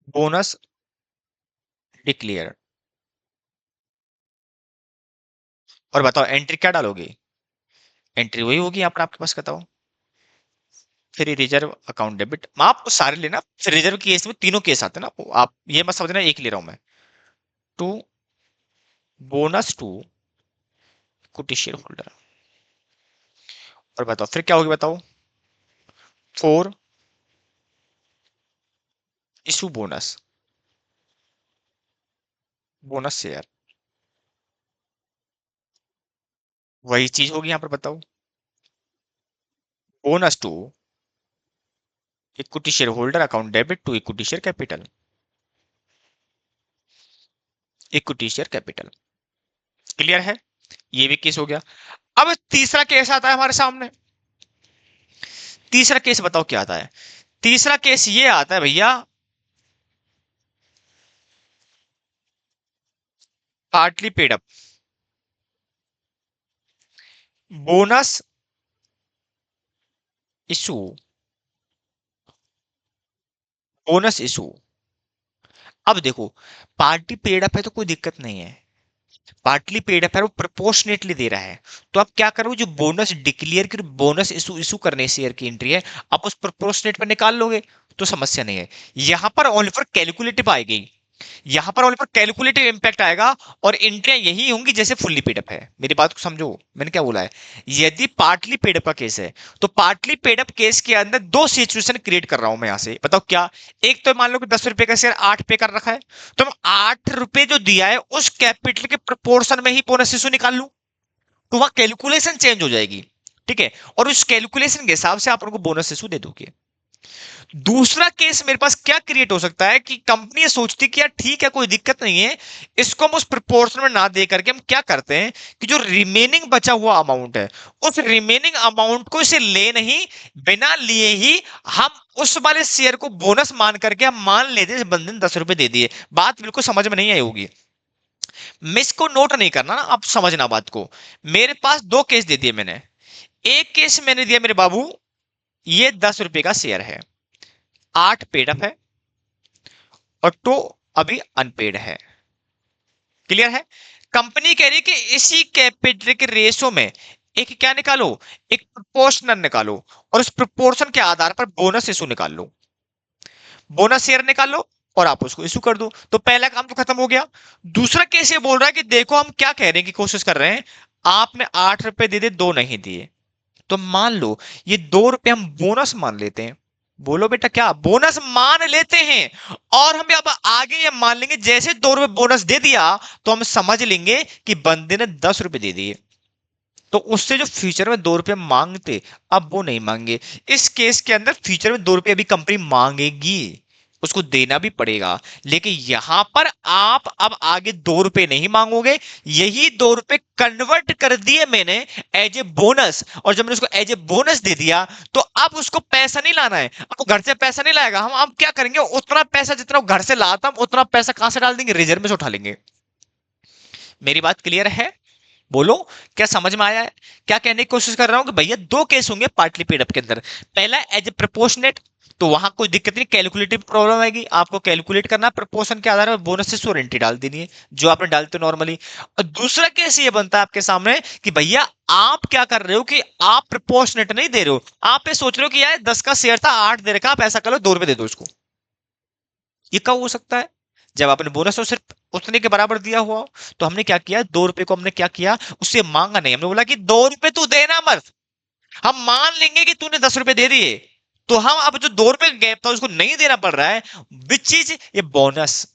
बोनस डिक्लेयर, और बताओ एंट्री क्या डालोगे? एंट्री वही होगी यहाँ पर आपके पास, बताओ। फिर रिजर्व अकाउंट डेबिट, आप सारे लेना, फिर रिजर्व केस में तीनों केस आते हैं ना, आप ये मत समझना एक ले रहा हूं मैं। To bonus to equity share holder, और बताओ फिर क्या होगी, बताओ। For issue bonus, bonus share, वही चीज होगी यहाँ पर, बताओ। Bonus to equity share holder account debit to equity share capital, equity share capital. Clear है? ये भी केस हो गया। अब तीसरा केस आता है हमारे सामने। तीसरा केस बताओ क्या आता है? तीसरा केस ये आता है भैया, partly paid up bonus issue, bonus issue. अब देखो, पार्टी पेड अप है तो कोई दिक्कत नहीं है, पार्टली पेड अप है, वो प्रोपोर्शनेटली दे रहा है। तो आप क्या करो, जो बोनस डिक्लेयर की बोनस इशू इशू करने शेयर की एंट्री है, आप उस प्रोपोर्शनेट पर निकाल लोगे, तो समस्या नहीं है। यहां पर ओनली फॉर कैलकुलेटिव आएगी, यहां पर ओनली फॉर कैलकुलेटिव इंपैक्ट आएगा, और एंट्रियां यही होंगी जैसे फुल्ली पेड अप है। मेरी बात को समझो, मैंने क्या बोला है। यदि पार्टली पेड अप का केस है, तो पार्टली पेड अप केस के अंदर दो सिचुएशन क्रिएट कर रहा हूं मैं यहां से, बताओ क्या। एक तो मान लो कि 10 रुपए का शेयर 8 पे कर रखा है, तो मैं 8 रुपए जो दिया है उस कैपिटल के प्रोपोर्शन में ही बोनस इशू निकाल लूं, तो वहां कैलकुलेशन चेंज हो जाएगी। ठीक है, और उस कैलकुलेशन के हिसाब से आप उनको बोनस इशू दे दोगे। दूसरा केस मेरे पास क्या क्रिएट हो सकता है कि कंपनी सोचती कि यार ठीक है कोई दिक्कत नहीं है, इसको हम उस प्रोपोर्शन में ना दे करके हम क्या करते हैं कि जो रिमेनिंग बचा हुआ अमाउंट है, उस रिमेनिंग अमाउंट को इसे ले नहीं, बिना लिए ही हम उस वाले शेयर को बोनस मान करके हम मान लेते हैं, इस बंदे ने 10 रुपए दे दिए। बात बिल्कुल समझ में नहीं आई होगी, मिस को नोट नहीं करना ना, आप समझना बात को। मेरे पास दो केस दे दिए मैंने। एक केस मैंने दिया मेरे बाबू, ये 10 रुपए का शेयर है, 8 पेड अप है, और 2 अभी अनपेड है। क्लियर है? कंपनी कह रही है कि इसी कैपिटल के रेशो में एक क्या निकालो, एक प्रोपोर्शनल निकालो, और उस प्रोपोर्शन के आधार पर बोनस इशू निकाल लो, बोनस शेयर निकाल लो, और आप उसको इशू कर दो। तो पहला काम तो खत्म हो गया। दूसरा केस ये बोल रहा है कि देखो हम क्या कह रहे हैं कि कोशिश कर रहे हैं, आपने 8 रुपए दे दिए, 2 नहीं दिए, तो मान लो ये 2 रुपए हम बोनस मान लेते हैं। बोलो बेटा, क्या बोनस मान लेते हैं, और हम अब आगे ये मान लेंगे जैसे 2 रुपए बोनस दे दिया, तो हम समझ लेंगे कि बंदे ने 10 रुपए दे दिए। तो उससे जो फ्यूचर में 2 रुपए मांगते, अब वो नहीं मांगे। इस केस के अंदर फ्यूचर में 2 रुपए अभी कंपनी मांगेगी, उसको देना भी पड़ेगा। लेकिन यहां पर आप अब आगे 2 रुपए नहीं मांगोगे, यही 2 रुपए कन्वर्ट कर दिए मैंने एज ए बोनस, और जब मैंने उसको एज ए बोनस दे दिया, तो अब उसको पैसा नहीं लाना है, अब वो घर से पैसा नहीं लाएगा। हम अब क्या करेंगे, उतना पैसा जितना वो घर से लाता, हम उतना पैसा कहां से डाल देंगे, रिजर्व में से उठा लेंगे। मेरी बात क्लियर है? बोलो, क्या समझ में आया है? क्या कहने की कोशिश कर रहा हूं कि भैया दो केस होंगे पार्टली पेड अप के अंदर। पहला एज ए प्रोपोर्शनेट, तो वहां कोई दिक्कत नहीं, कैलकुलेटिव प्रॉब्लम आएगी, आपको कैलकुलेट करना प्रोपोर्शन के आधार पर बोनस से और एंट्री डाल देनी है जो आपने डालते नॉर्मली। और दूसरा केस ये बनता है आपके सामने कि भैया आप क्या कर रहे हो कि आप प्रोपोर्शनेट नहीं दे रहे हो, आप ये सोच रहे हो कि यार 10 का शेयर था, 8 दे रखा, आप ऐसा कर लो 2 रुपए दे दो इसको। ये कब हो सकता है, जब आपने बोनस तो सिर्फ उतने के बराबर दिया हुआ हो। तो हमने क्या किया, 2 रुपए को हमने क्या किया, उससे मांगा नहीं, हमने बोला कि 2 रुपए तू देना मत, हम मान लेंगे कि तूने 10 रुपए दे दिए, तो हम अब जो 2 रुपए का गैप था उसको नहीं देना पड़ रहा है, विच चीज, ये बोनस,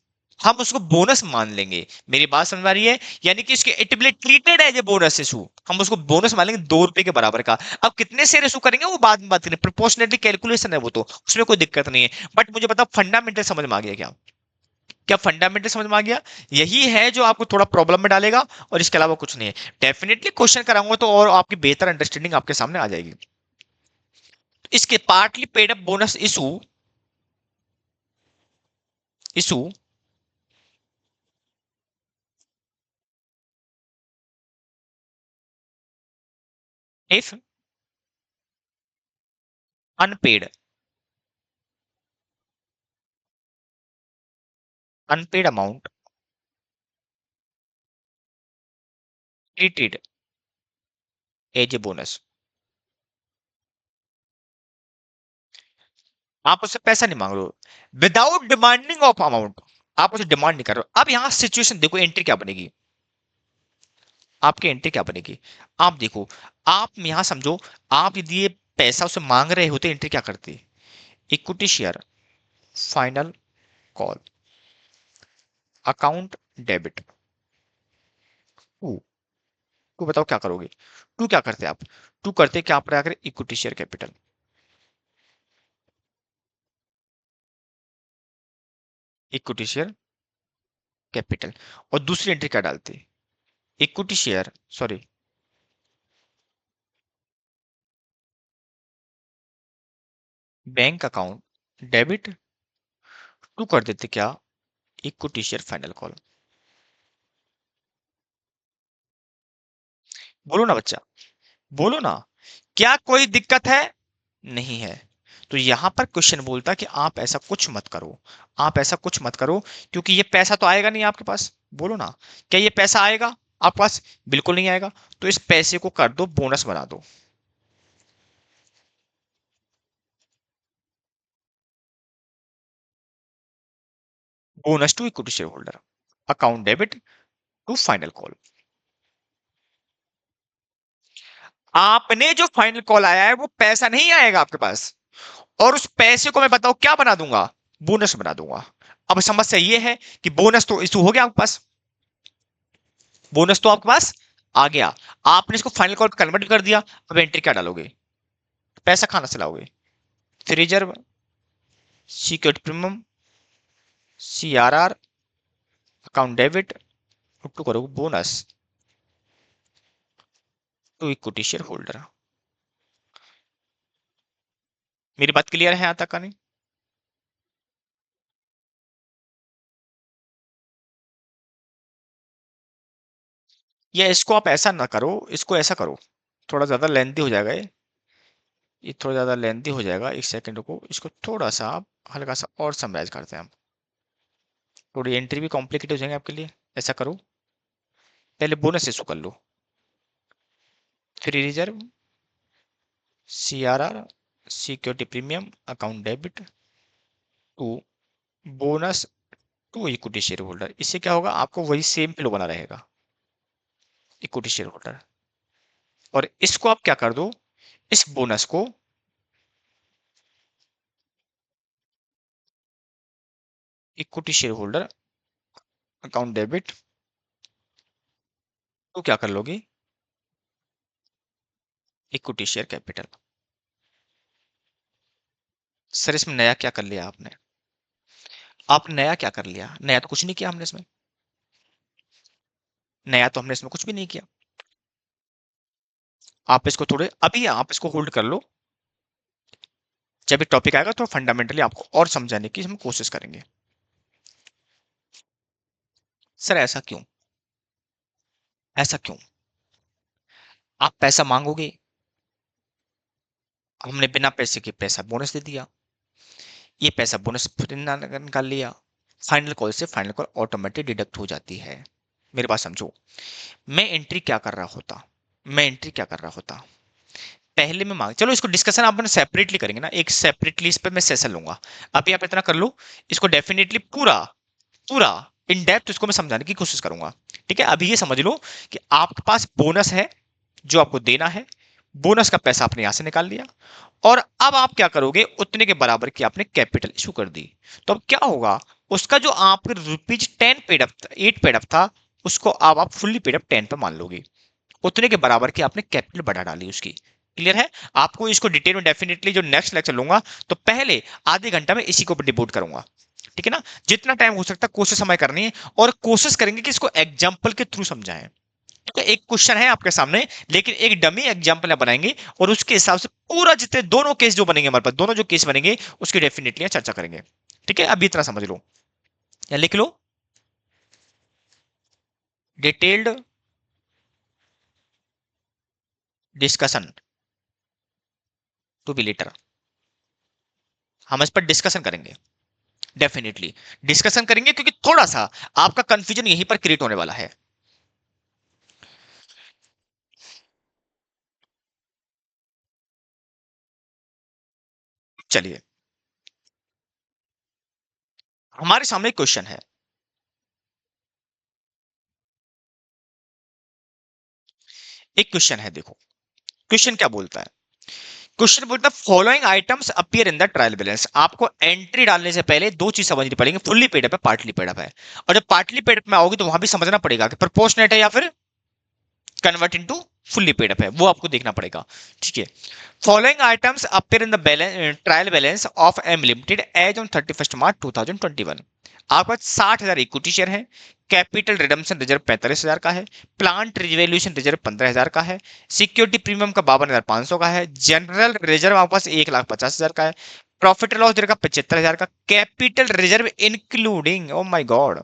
हम उसको बोनस मान लेंगे। मेरी बात समझ में आ रही है? यानी कि इसके it will treated as a bonus issue, हम उसको बोनस मान लेंगे 2 रुपए के बराबर का। अब कितने शेयर इशू करेंगे वो बाद में बात करेंगे, प्रोपोर्शनेटली कैलकुलेशन है वो, तो उसमें कोई दिक्कत नहीं है। बट मुझे बताओ फंडामेंटल समझ में आ गया क्या? क्या फंडामेंटल समझ में आ गया? यही है जो आपको थोड़ा प्रॉब्लम में डालेगा, और इसके अलावा कुछ नहीं है। डेफिनेटली क्वेश्चन कराऊंगा तो और आपकी बेहतर अंडरस्टैंडिंग आपके सामने आ जाएगी। इसके partly paid up bonus issue, issue if unpaid, unpaid amount treated as a bonus, आप उससे पैसा नहीं मांग रहे हो, विदाउट डिमांडिंग ऑफ अमाउंट, आप उसे डिमांड नहीं कर रहे हो। अब यहां सिचुएशन देखो, एंट्री क्या बनेगी, आपकी एंट्री क्या बनेगी, आप देखो, आप यहां समझो, आप यदि ये पैसा उसे मांग रहे होते, एंट्री क्या करती, equity share final call account debit to, to बताओ क्या करोगे, टू क्या करते आप, टू करते क्या, आप अगर equity share capital, equity share capital, और दूसरी एंट्री क्या डालते, equity share, sorry, bank account debit, to कर देते क्या, इक्विटी शेयर फाइनल कॉल। बोलो ना बच्चा, बोलो ना, क्या कोई दिक्कत है? नहीं है। तो यहां पर क्वेश्चन बोलता है कि आप ऐसा कुछ मत करो, आप ऐसा कुछ मत करो, क्योंकि ये पैसा तो आएगा नहीं आपके पास। बोलो ना, क्या ये पैसा आएगा आपके पास? बिल्कुल नहीं आएगा। तो इस पैसे को कर दो, बोनस बना दो, bonus to equity share holder account debit to final call. आपने जो फाइनल कॉल आया है वो पैसा नहीं आएगा आपके पास, और उस पैसे को मैं बताऊं क्या बना दूंगा, बोनस बना दूंगा। अब समस्या ये है कि बोनस तो इशू हो गया आपके पास, बोनस तो आपके पास आ गया, आपने इसको फाइनल कॉल कन्वर्ट कर दिया। अब एंट्री क्या डालोगे, पैसा खाना से लाओगे, reserve, security premium, CRR, account debit, to करोगे bonus to equity share holder. मेरी बात क्लियर है यहां तक का नहीं? या इसको आप ऐसा ना करो, इसको ऐसा करो, थोड़ा ज्यादा लेंथी हो जाएगा ये थोड़ा ज्यादा लेंथी हो जाएगा, एक सेकंड को, इसको थोड़ा सा आप हल्का सा और समराइज करते हैं हम, थोड़ी एंट्री भी कॉम्प्लिकेट हो जाएंगे आपके लिए। ऐसा करो, पहले बोनस इशू कर लो, फिर reserve, CRR, security premium, account debit to bonus to equity share holder. इससे क्या होगा, आपको वही सेम फ्लो बना रहेगा, इक्विटी शेयर होल्डर। और इसको आप क्या कर दो, इस बोनस को equity share holder account debit, तो क्या कर लोगे, इक्विटी शेयर कैपिटल। सर इसमें नया क्या कर लिया आपने? आपने नया क्या कर लिया? नया तो कुछ नहीं किया हमने इसमें। नया तो हमने इसमें कुछ भी नहीं किया। आप इसको थोड़े अभी आप इसको होल्ड कर लो। जब भी टॉपिक आएगा तो फंडामेंटली आपको और समझाने की हम कोशिश करेंगे। सर ऐसा क्यों? ऐसा क्यों? आप पैसा मांगोगे, हमने बिना पैसे के पैसा बोनस दे दिया, ये पैसा बोनस फिर निकाल लिया। फाइनल कॉल से फाइनल कॉल ऑटोमेटिक डिडक्ट हो जाती है। मेरे पास समझो, मैं एंट्री क्या कर रहा होता? मैं एंट्री क्या कर रहा होता? पहले मैं मांग, चलो इसको डिस्कशन अपन सेपरेटली करेंगे ना, एक सेपरेटली इस पे मैं सेशन लूंगा। अभी आप इतना कर लो, इसको डेफिनेटली पूरा पूरा इन डेप्थ इसको मैं समझाने की कोशिश करूंगा। ठीक है, अभी ये समझ लो कि आपके पास बोनस है जो आपको देना है। बोनस का पैसा आपने यहां से निकाल लिया, और अब आप क्या करोगे, उतने के बराबर की आपने कैपिटल इशू कर दी। तो अब क्या होगा, उसका जो आपके rupees 10 paid up 8 paid up था, उसको अब आप फुल्ली पेड अप 10 पे मान लोगे। उतने के बराबर की आपने कैपिटल बढ़ा डाली उसकी। क्लियर है? आपको इसको डिटेल में डेफिनेटली जो नेक्स्ट लेक्चर लूंगा, तो पहले आधे घंटा में इसी को डिबोट करूंगा। ठीक है ना? जितना टाइम हो सकता है कोशिश हमें करनी है, और कोशिश करेंगे कि इसको एग्जाम्पल के थ्रू समझाएं। ठीक है, एक क्वेश्चन है आपके सामने, लेकिन एक डमी एग्जाम्पल बनाएंगे, और उसके हिसाब से पूरा जितने दोनों केस जो बनेंगे हमारे पास, दोनों जो केस बनेंगे उसकी डेफिनेटली चर्चा करेंगे। ठीक है, अभी इतना समझ लो या लिख लो, detailed discussion to be later. हम इस पर डिस्कशन करेंगे, डेफिनेटली डिस्कशन करेंगे, क्योंकि थोड़ा सा आपका कंफ्यूजन यहीं पर क्रिएट होने वाला है। चलिए, हमारे सामने एक क्वेश्चन है। एक क्वेश्चन है, देखो क्वेश्चन क्या बोलता है। क्वेश्चन बोलता है following items appear in the trial balance. आपको एंट्री डालने से पहले दो चीज समझनी पड़ेगी, फुल्ली पेड अप है, पार्टली पेड अप है। और जब पार्टली पेड अप में आओगे तो वहां भी समझना पड़ेगा कि प्रोपोर्शनेट है या फिर convert into fully paid up है, वो आपको देखना पड़ेगा। ठीक है, following items appear in the balance trial balance of M limited as on 31 March 2021। आपका 60,000 इक्विटी शेयर है, कैपिटल रिडम्पशन रिजर्व 45,000 का है, प्लांट रिवैल्यूएशन रिजर्व 15,000 का है, सिक्योरिटी प्रीमियम का 52,500 का है, जनरल रिजर्व आपके पास 1,50,000 का है, प्रॉफिट लॉस का 75,000 का, capital reserve including, oh my god,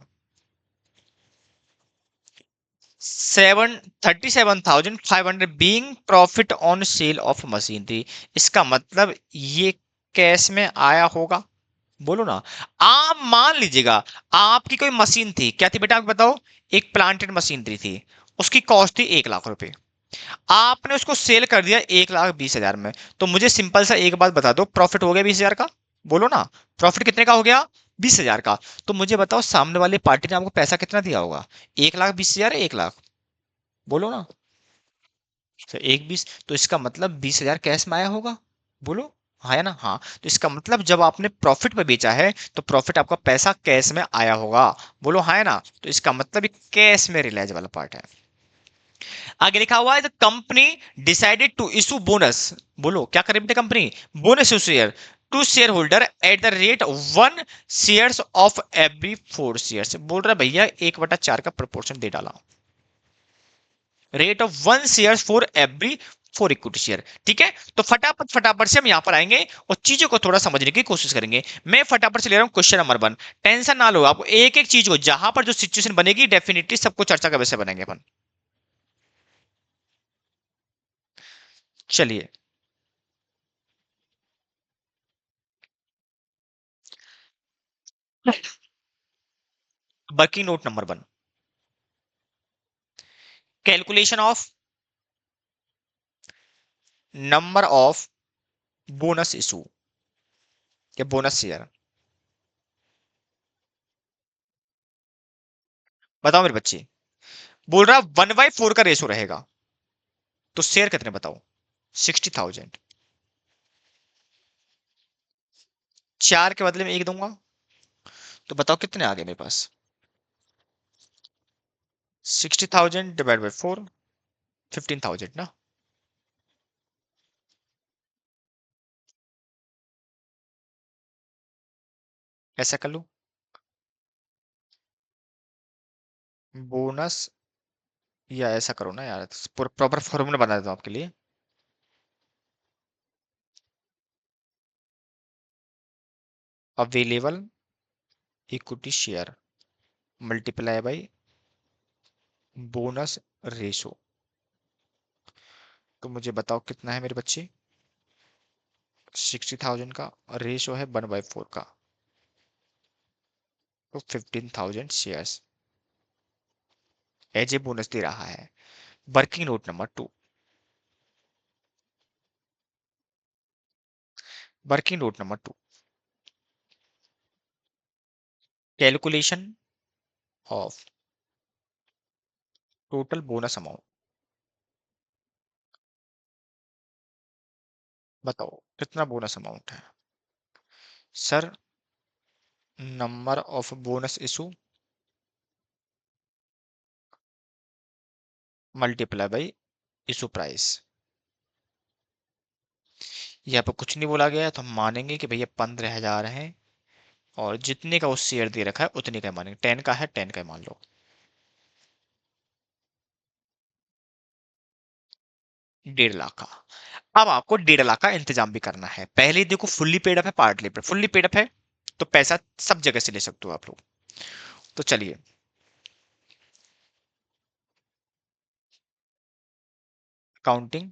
37,500 being profit on sale of machinery. इसका मतलब ये कैश में आया होगा, बोलो ना। आप मान लीजिएगा, आपकी कोई मशीन थी, क्या थी बेटा आप बताओ, एक प्लांटेड मशीनरी थी, उसकी कॉस्ट थी 1 लाख रुपए, आपने उसको सेल कर दिया 1,20,000 में। तो मुझे सिंपल सा एक बात बता दो, प्रॉफिट हो गया 20,000 का, बोलो ना। प्रॉफिट कितने का हो गया? 20,000 का। तो मुझे बताओ सामने वाले पार्टी ने आपको पैसा कितना दिया होगा? 1,20,000, 1 लाख, बोलो ना। तो 1,20, तो इसका मतलब 20,000 कैश में आया होगा, बोलो। हाँ है ना? हाँ, तो इसका मतलब जब आपने प्रॉफिट में बेचा है, तो प्रॉफिट आपका पैसा कैश में आया होगा, बोलो हाँ है ना? तो इसका मतलब कैश में रिलायज वाला पार्ट है। आगे लिखा हुआ है the company decided to issue bonus. बोलो क्या करे बेटे company? Bonus share to share holder at the rate 1 shares of every 4 shares. बोल रहा है भैया 1/4 का प्रोपोर्शन दे डाला, rate of 1 share for every 4 equity share. ठीक है, तो फटाफट फटाफट से हम यहां पर आएंगे और चीजों को थोड़ा समझने की कोशिश करेंगे। मैं फटाफट से ले रहा हूं क्वेश्चन नंबर 1। टेंशन ना लो, आपको एक एक चीज को जहां पर जो सिचुएशन बनेगी डेफिनेटली सबको चर्चा का विषय बनेंगे अपन। चलिए, working note number 1, calculation of number of bonus issue या बोनस शेयर। बताओ मेरे बच्चे, बोल रहा 1/4 का रेशो रहेगा, तो शेयर कितने बताओ? 60,000। 4 के बदले में 1 दूंगा, तो बताओ कितने आ गए मेरे पास? 60,000 डिवाइड बाई 4, 15,000 ना। ऐसा कर लो, बोनस, या ऐसा करो ना यार, प्रॉपर फॉर्मूला बना देता हूँ आपके लिए। Available equity share multiply by bonus ratio. तो मुझे बताओ कितना है मेरे बच्चे, 60,000 का, और रेशो है 1/4 का, तो 15,000 शेयर्स एज ए बोनस दे रहा है। Working note number 2, working note number 2, calculation of total bonus amount. बताओ कितना बोनस अमाउंट है। Sir, number of bonus issue multiply by issue price. यहाँ पे कुछ नहीं बोला गया है, तो हम मानेंगे कि भैया 15,000 है, और जितने का वो शेयर दे रखा है उतने का मानेंगे, 10 का है 10 का ही मान लो। 1.5 लाख का। अब आपको 1.5 लाख का इंतजाम भी करना है। पहले देखो फुल्ली पेड अप है, partly paid, fully paid up है तो पैसा सब जगह से ले सकते हो आप लोग। तो चलिए, अकाउंटिंग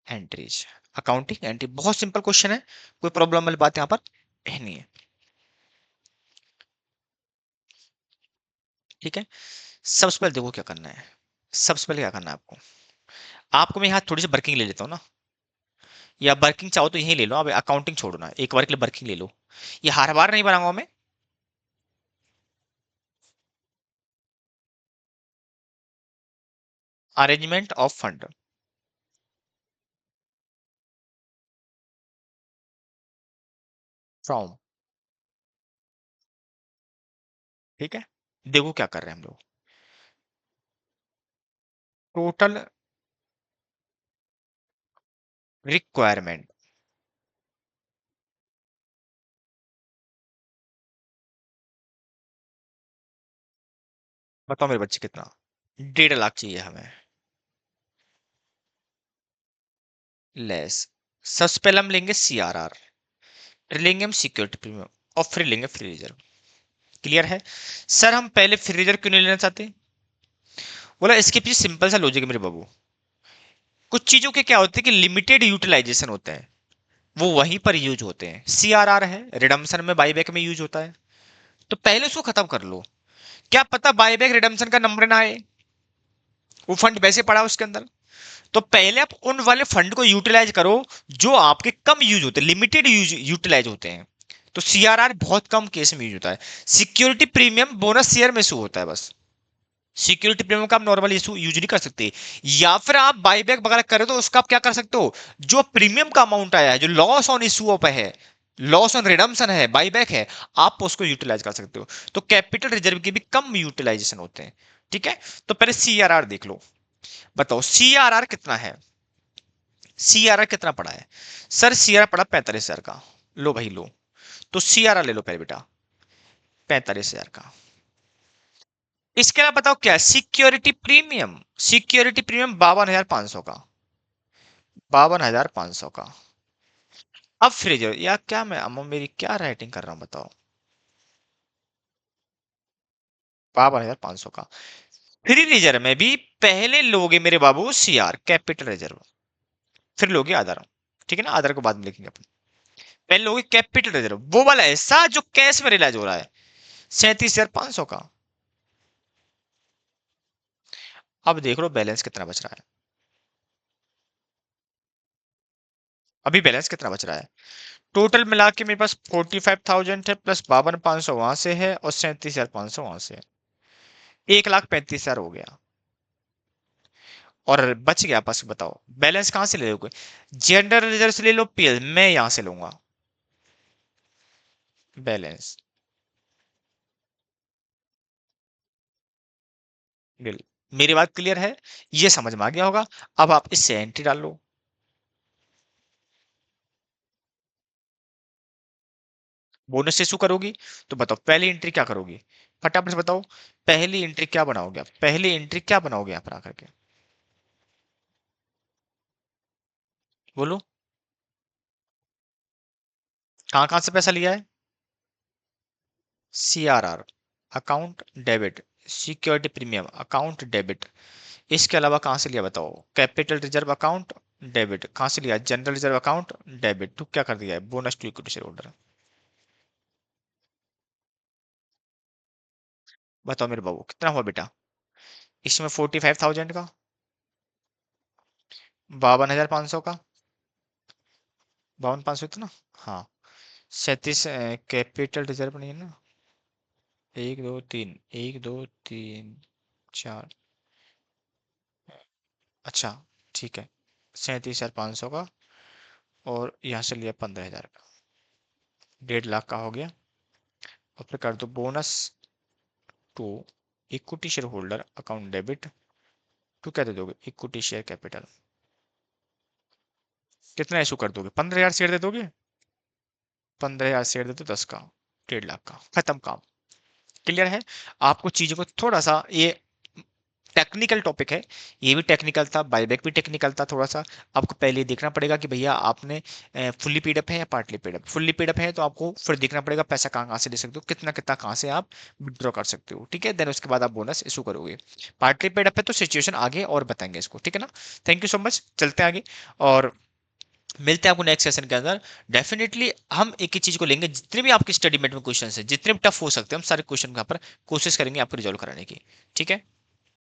एंट्रीज, अकाउंटिंग एंट्री बहुत सिंपल क्वेश्चन है, कोई प्रॉब्लम वाली बात यहाँ पर है नहीं है। ठीक है, सबसे पहले देखो क्या करना है। सबसे पहले क्या करना है आपको, आपको मैं यहाँ थोड़ी सी वर्किंग ले लेता हूँ ना, या वर्किंग चाहो तो यही ले लो, अब अकाउंटिंग छोड़ो ना, एक बार के लिए वर्किंग ले लो। ये हर बार नहीं बनाऊंगा मैं। अरेंजमेंट ऑफ फंड फ्रॉम, ठीक है, देखो क्या कर रहे हैं हम लोग। टोटल रिक्वायरमेंट, बताओ मेरे बच्चे कितना, 1.5 लाख चाहिए हमें, लेस। सबसे पहले हम लेंगे CRR, फिर लेंगे हम सिक्योरिटी प्रीमियम, और फिर लेंगे फ्री रिजर्व। क्लियर है। सर हम पहले फ्री रिजर्व क्यों नहीं लेना चाहते, बोला इसके पीछे सिंपल सा लॉजिक है मेरे बाबू। कुछ चीजों के क्या होते हैं कि लिमिटेड यूटिलाइजेशन होते हैं, वो वहीं पर यूज होते हैं। CRR है, रिडम्पशन में बाईबैक में यूज होता है, तो पहले उसको खत्म कर लो। क्या पता बाईबैक रिडम्पशन का नंबर ना आए, वो फंड वैसे पड़ा उसके अंदर। तो पहले आप उन वाले फंड को यूटिलाइज करो जो आपके कम यूज होते हैं, लिमिटेड यूज यूटिलाइज होते हैं। तो CRR बहुत कम केस में यूज होता है। सिक्योरिटी प्रीमियम बोनस शेयर में शो होता है बस। सिक्योरिटी प्रीमियम का आप नॉर्मल इशू यूज नहीं कर सकते। या फिर आप बाईबैक वगैरह करें तो उसका आप क्या कर सकते हो, जो प्रीमियम का अमाउंट आया है, जो लॉस ऑन इशू ऑफ है, लॉस ऑन रिडम्पशन है, बाईबैक है, आप उसको यूटिलाइज कर सकते हो। तो कैपिटल रिजर्व के भी कम यूटिलाइजेशन होते हैं। ठीक है, तो पहले CRR देख लो। बताओ CRR कितना है, CRR कितना पड़ा है। सर CRR पड़ा 45,000 का, लो भाई लो। तो CRR ले लो पहले बेटा, 45,000 का। इसके अलावा बताओ क्या, सिक्योरिटी प्रीमियम, सिक्योरिटी प्रीमियम 52,500 का, 52,500 का। अब फ्रिज या क्या, मैं अम्मा मेरी क्या राइटिंग कर रहा हूं बताओ, 52,500 का। फ्री रिजर्व में भी पहले लोगे मेरे बाबू CR कैपिटल रिजर्व, फिर लोगे आधार। ठीक है ना, आधार को बाद में लिखेंगे अपन। पहले लोगे कैपिटल रिजर्व, वो वाला ऐसा जो कैश में रिलाइज हो रहा है, 37,500 का। अब देख लो बैलेंस कितना बच रहा है, अभी बैलेंस कितना बच रहा है। टोटल मिला के मेरे पास 45,000 है, प्लस 52,500 वहां से है, और 37,500 वहां से है। 1,35,000 हो गया, और बच गया पास। बताओ बैलेंस कहां से ले लोगे, जनरल रिजर्व से ले लो, PL मैं यहां से लूंगा बैलेंस। बिल, मेरी बात क्लियर है, ये समझ में आ गया होगा। अब आप इससे एंट्री डाल लो। बोनस से इशू करोगी तो बताओ पहली एंट्री क्या करोगी, फटाफट से बताओ। पहली एंट्री क्या बनाओगे आप, पहली एंट्री क्या बनाओगे यहाँ पर आकर के, बोलो। कहाँ कहाँ से पैसा लिया है, CRR account debit, security premium account debit, इसके अलावा कहाँ से लिया बताओ, कैपिटल रिजर्व अकाउंट डेबिट, कहाँ से लिया, जनरल रिजर्व अकाउंट डेबिट, तो क्या कर दिया है, bonus to equity share holder. बताओ मेरे बाबू कितना हुआ बेटा, इसमें 45,000 का, 52,500 का, 52,500 इतना, हाँ। 37 कैपिटल रिजर्व नहीं है ना, एक दो तीन, एक दो तीन चार, अच्छा ठीक है, 37,500 का, और यहाँ से लिया 15,000 का, 1.5 लाख का हो गया। और फिर कर दो bonus to equity share holder account debit, तो क्या दे दोगे, इक्विटी शेयर कैपिटल, कितना इशू कर दोगे, 15,000 शेयर दे दोगे, 15,000 शेयर दे दो 10 का, 1.5 लाख का, खत्म काम। क्लियर है। आपको चीजों को थोड़ा सा, ये टेक्निकल टॉपिक है, ये भी टेक्निकल था, बायबैक भी टेक्निकल था थोड़ा सा। आपको पहले देखना पड़ेगा कि भैया आपने फुल्ली पेडअप है या पार्टली पेडअप, फुल्ली पेडअप है तो आपको फिर देखना पड़ेगा पैसा कहाँ कहाँ से ले सकते हो, कितना कितना कहाँ से आप विड्रॉ कर सकते हो, ठीक है। देन उसके बाद आप बोनस इशू करोगे। पार्टली पेडअप है तो सिचुएशन आगे और बताएंगे इसको, ठीक है ना। थैंक यू सो मच, चलते हैं आगे और मिलते हैं आपको नेक्स्ट सेशन के अंदर। डेफिनेटली हम एक ही चीज को लेंगे, जितने भी आपके स्टडी मेट में क्वेश्चन है, जितने भी टफ हो सकते हैं हम सारे क्वेश्चन यहाँ पर कोशिश करेंगे आपको रिजॉल्व कराने की, ठीक है।